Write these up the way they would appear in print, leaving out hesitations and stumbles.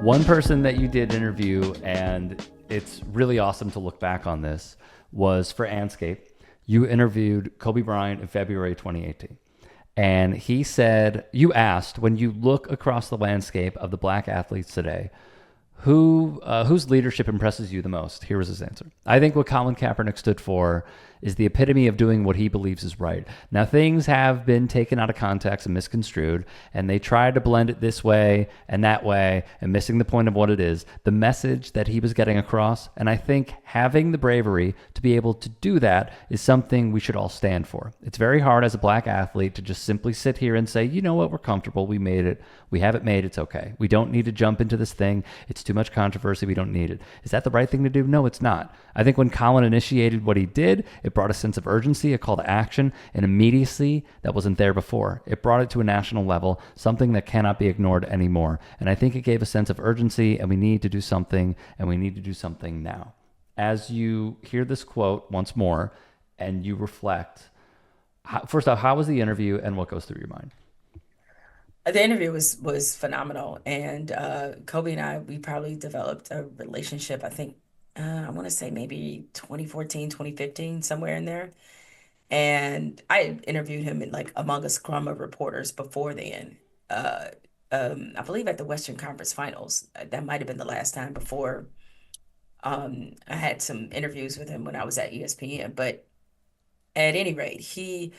One person that you did interview, and it's really awesome to look back on this, was for Anscape. You interviewed Kobe Bryant in February 2018. And he said, you asked, when you look across the landscape of the black athletes today, whose leadership impresses you the most? Here was his answer. I think what Colin Kaepernick stood for is the epitome of doing what he believes is right. Now, things have been taken out of context and misconstrued, and they tried to blend it this way and that way and missing the point of what it is, the message that he was getting across. And I think having the bravery to be able to do that is something we should all stand for. It's very hard as a black athlete to just simply sit here and say, you know what, we're comfortable, we made it, we have it made, it's okay. We don't need to jump into this thing. It's too much controversy, we don't need it. Is that the right thing to do? No, it's not. I think when Colin initiated what he did, it brought a sense of urgency, a call to action, and immediacy that wasn't there before. It brought it to a national level, something that cannot be ignored anymore. And I think it gave a sense of urgency, and we need to do something, and we need to do something now. As you hear this quote once more, and you reflect, first off, how was the interview, and what goes through your mind? The interview was phenomenal, and Kobe and I, we probably developed a relationship. I think I want to say maybe 2014, 2015, somewhere in there. And I had interviewed him in like among a scrum of reporters before then. Uh, I believe at the Western Conference Finals. That might have been the last time before I had some interviews with him when I was at ESPN. But at any rate, he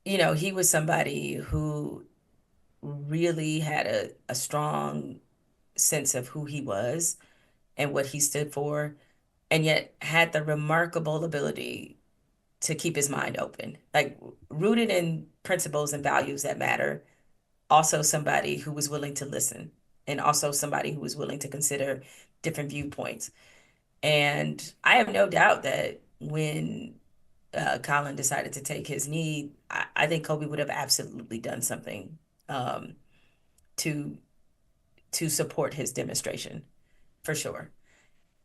was somebody who really had a strong sense of who he was and what he stood for, and yet had the remarkable ability to keep his mind open, like rooted in principles and values that matter. Also, somebody who was willing to listen, and also somebody who was willing to consider different viewpoints. And I have no doubt that when Colin decided to take his knee, I think Kobe would have absolutely done something um, to support his demonstration for sure.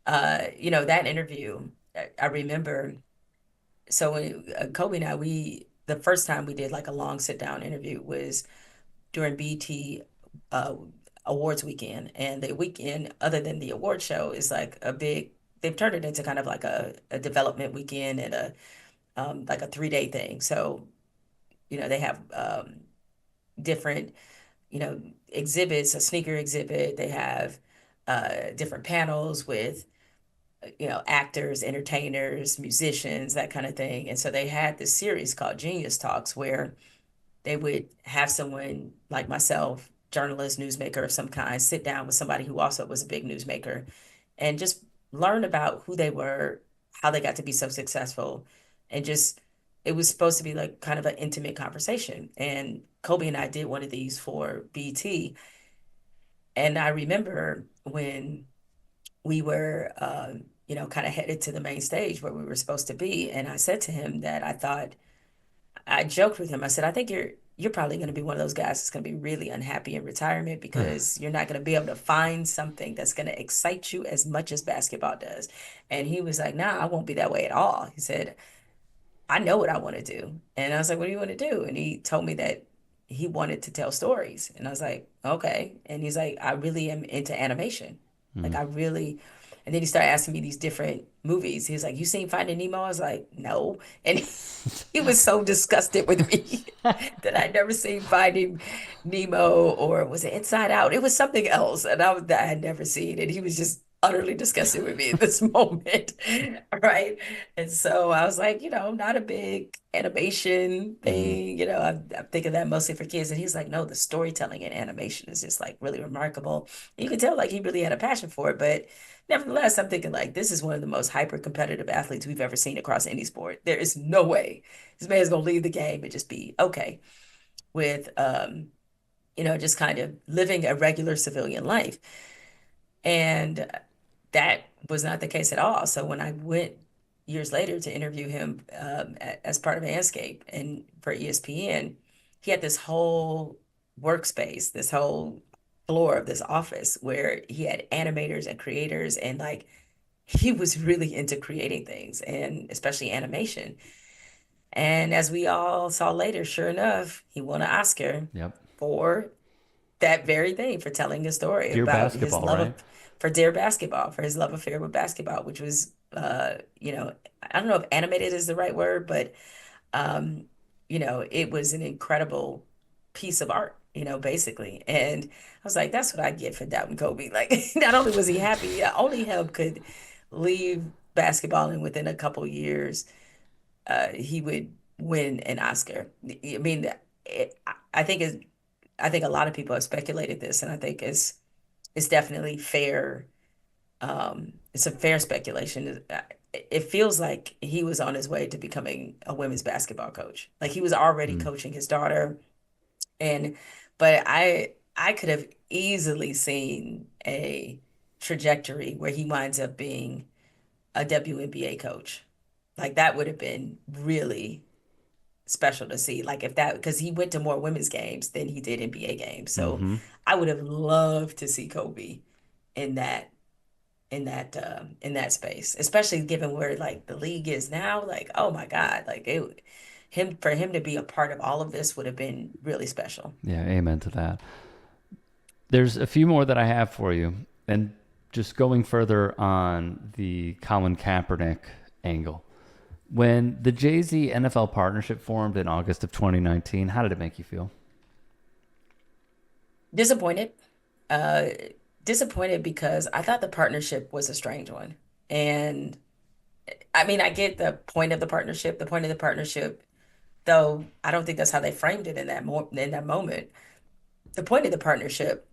That interview, I remember. So when, Kobe and I, the first time we did like a long sit down interview was during BT uh, Awards weekend, and the weekend, other than the award show, is like a big. They've turned it into kind of like a development weekend and a like a 3 day thing. So they have different exhibits, a sneaker exhibit. They have different panels with actors, entertainers, musicians, that kind of thing. And so they had this series called Genius Talks where they would have someone like myself, journalist, newsmaker of some kind, sit down with somebody who also was a big newsmaker and just learn about who they were, how they got to be so successful, and just it was supposed to be like kind of an intimate conversation. And Kobe and I did one of these for BT. And I remember when we were, kind of headed to the main stage where we were supposed to be. And I said to him that I joked with him. I said, I think you're probably going to be one of those guys that's going to be really unhappy in retirement because you're not going to be able to find something that's going to excite you as much as basketball does. And he was like, nah, I won't be that way at all. He said, I know what I want to do. And I was like, what do you want to do? And he told me that he wanted to tell stories. And I was like, okay. And he's like, I really am into animation. Like Mm. I really, and then he started asking me these different movies. He was like, you seen Finding Nemo? I was like, no. And he was so disgusted with me that I'd never seen Finding Nemo, or was it Inside Out? It was something else. And that I had never seen. And he was just utterly disgusted with me at this moment. Right. And so I was like, I'm not a big animation Mm. thing. I'm thinking that mostly for kids. And he's like, no, the storytelling in animation is just like really remarkable. And you can tell like he really had a passion for it. But nevertheless, I'm thinking like this is one of the most hyper competitive athletes we've ever seen across any sport. There is no way this man's gonna leave the game and just be okay with just kind of living a regular civilian life. And that was not the case at all. So when I went years later to interview him as part of Landscape and for ESPN, he had this whole workspace, this whole floor of this office where he had animators and creators, and like he was really into creating things and especially animation. And as we all saw later, sure enough, he won an Oscar Yep. for that very thing, for telling a story Dear about his basketball, love right? of for Dear Basketball, for his love affair with basketball, which was I don't know if animated is the right word, but it was an incredible piece of art, basically. And I was like, that's what I get for doubting Kobe. Like, not only was he happy, only him could leave basketball, and within a couple years, he would win an Oscar. I mean, I think I think a lot of people have speculated this, and I think it's definitely fair. It's a fair speculation. It feels like he was on his way to becoming a women's basketball coach. Like he was already Mm. coaching his daughter, and but I could have easily seen a trajectory where he winds up being a WNBA coach. Like that would have been really special to see. Like if that, because he went to more women's games than he did NBA games. So Hmm. I would have loved to see Kobe in that in that space, especially given where like the league is now. Like, oh my God, like it him for him to be a part of all of this would have been really special. Yeah, amen to that. There's a few more that I have for you. And just going further on the Colin Kaepernick angle. When the Jay-Z NFL partnership formed in August of 2019, how did it make you feel? Disappointed. Uh Disappointed because I thought the partnership was a strange one. And I mean, I get the point of the partnership. The point of the partnership, though I don't think that's how they framed it in that moment. The point of the partnership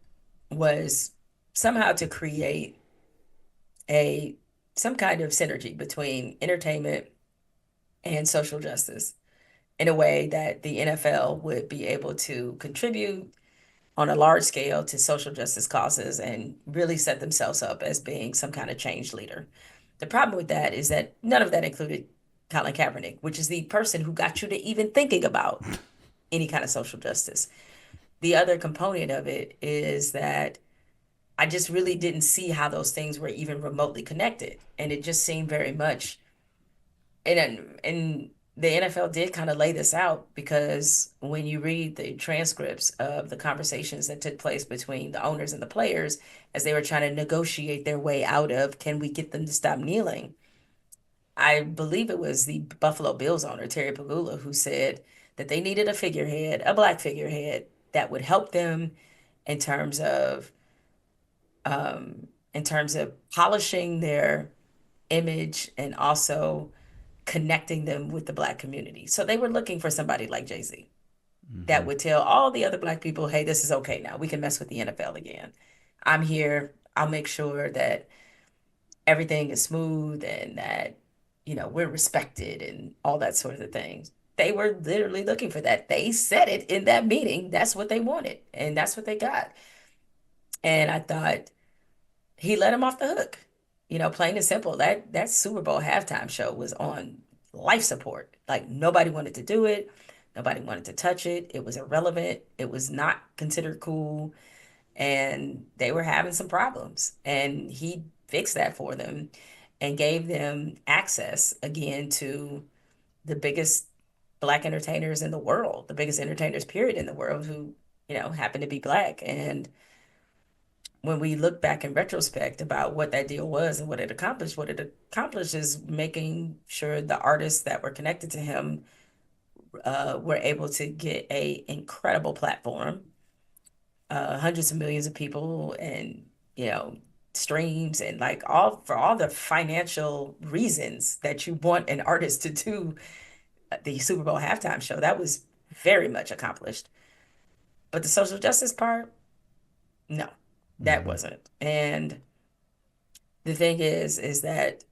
was somehow to create a some kind of synergy between entertainment and social justice in a way that the NFL would be able to contribute on a large scale to social justice causes and really set themselves up as being some kind of change leader. The problem with that is that none of that included Colin Kaepernick, which is the person who got you to even thinking about any kind of social justice. The other component of it is that I just really didn't see how those things were even remotely connected. And it just seemed very much, and the NFL did kind of lay this out, because when you read the transcripts of the conversations that took place between the owners and the players as they were trying to negotiate their way out of, can we get them to stop kneeling? I believe it was the Buffalo Bills owner, Terry Pagula, who said that they needed a figurehead, a black figurehead that would help them in terms of polishing their image and also connecting them with the black community. So they were looking for somebody like Jay-Z that Hmm. would tell all the other black people, hey, this is okay now. We can mess with the NFL again. I'm here. I'll make sure that everything is smooth and that, we're respected and all that sort of things. They were literally looking for that. They said it in that meeting. That's what they wanted, and that's what they got. And I thought he let him off the hook. Plain and simple. That Super Bowl halftime show was on life support. Like nobody wanted to do it. Nobody wanted to touch it. It was irrelevant. It was not considered cool. And they were having some problems. And he fixed that for them and gave them access again to the biggest black entertainers in the world, the biggest entertainers, period, in the world, who, happen to be black. And when we look back in retrospect about what that deal was and what it accomplished is making sure the artists that were connected to him were able to get a incredible platform, hundreds of millions of people, and streams, and like all for all the financial reasons that you want an artist to do the Super Bowl halftime show. That was very much accomplished. But the social justice part, no, that Hmm. wasn't. And the thing is that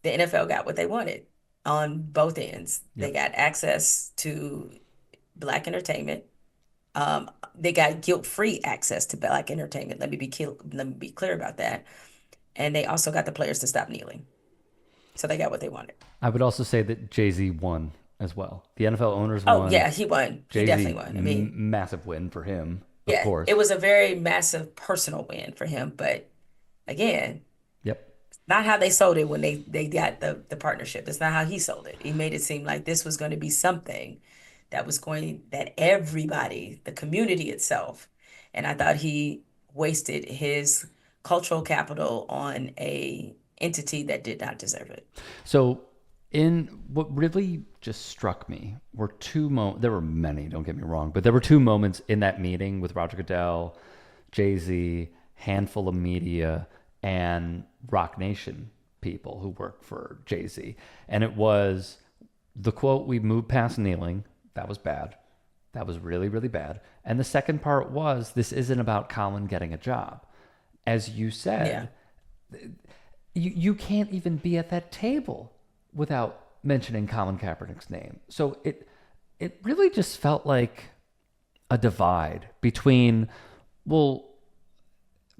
the NFL got what they wanted on both ends. They Yep. got access to black entertainment. They got guilt-free access to black entertainment. Let me be clear about that. And they also got the players to stop kneeling. So they got what they wanted. I would also say that Jay-Z won as well. The NFL owners Oh won. yeah, he won. He definitely Jay-Z, won. I mean, massive win for him, of yeah, it course. was a very massive personal win for him. But again, Yep. not how they sold it when they got the partnership. It's not how he sold it. He made it seem like this was going to be something that everybody, the community itself, And I thought he wasted his cultural capital on a entity that did not deserve it. So, in what really just struck me were two moments. There were many, don't get me wrong, but there were two moments in that meeting with Roger Goodell, Jay Z, handful of media, and Roc Nation people who work for Jay Z. And it was the quote, "We moved past kneeling." That was bad. That was really, really bad. And the second part was, "This isn't about Colin getting a job." As you Yeah. said, you can't even be at that table without mentioning Colin Kaepernick's name. So it really just felt like a divide between, well,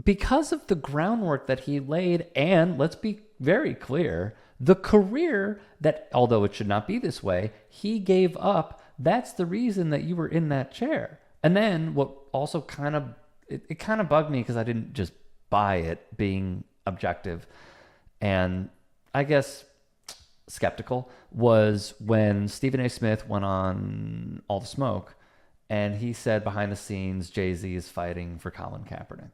because of the groundwork that he laid, and let's be very clear, the career that, although it should not be this way, he gave up. That's the reason that you were in that chair. And then what also kind of, it kind of bugged me because I didn't just buy it being objective and I guess skeptical, was when Stephen A. Smith went on All the Smoke and he said behind the scenes Jay-Z is fighting for Colin Kaepernick.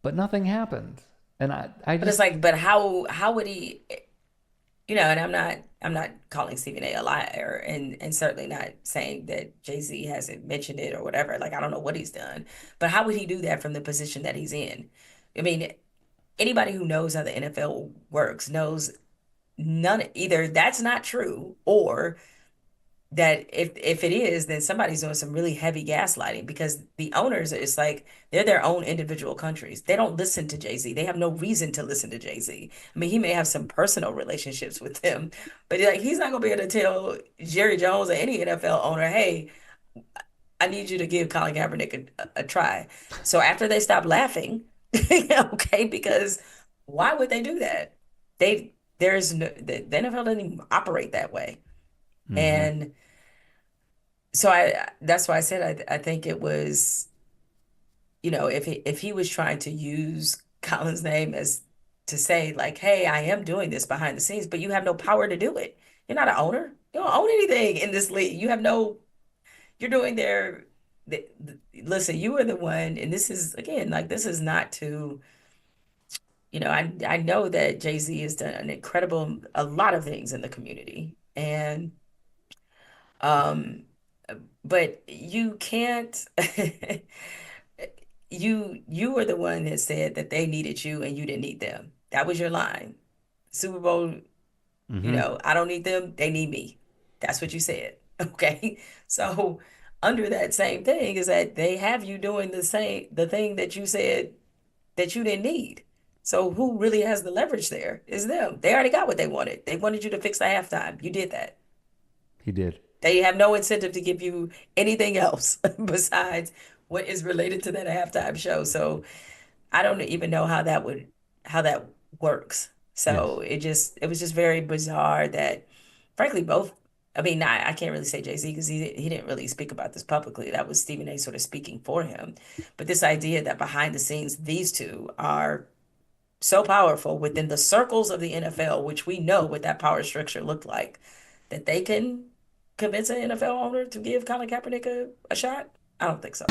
But nothing happened. And I But it's just, like, but how would he, and I'm not calling Stephen A. a liar and certainly not saying that Jay-Z hasn't mentioned it or whatever. Like I don't know what he's done. But how would he do that from the position that he's in? I mean, anybody who knows how the NFL works knows none either that's not true or that if it is, then somebody's doing some really heavy gaslighting because the owners, it's like they're their own individual countries. They don't listen to Jay-Z. They have no reason to listen to Jay-Z. I mean, he may have some personal relationships with them, but like he's not gonna be able to tell Jerry Jones or any NFL owner, hey, I need you to give Colin Kaepernick a try. So after they stop laughing, okay, because why would they do that? There's no the NFL doesn't even operate that way. mm-hmm, And so I that's why I said I think it was, if he was trying to use Colin's name as to say like, hey, I am doing this behind the scenes, but you have no power to do it. You're not an owner. You don't own anything in this league. You have no, you're doing listen, you are the one, and this is again, like this is not to, I know that Jay-Z has done a lot of things in the community. And um but you can't you were the one that said that they needed you and you didn't need them. That was your line. Super Bowl, mm-hmm. I don't need them, they need me. That's what you said. Okay. So under that same thing is that they have you doing the thing that you said that you didn't need. So who really has the leverage there is them. They already got what they wanted. They wanted you to fix the halftime. You did that. He did. They have no incentive to give you anything else besides what is related to that halftime show. So I don't even know how that works. Yes. So it was just very bizarre that frankly both, I mean, I can't really say Jay-Z because he didn't really speak about this publicly. That was Stephen A. sort of speaking for him. But this idea that behind the scenes these two are so powerful within the circles of the NFL, which we know what that power structure looked like, that they can convince an NFL owner to give Colin Kaepernick a shot? I don't think so.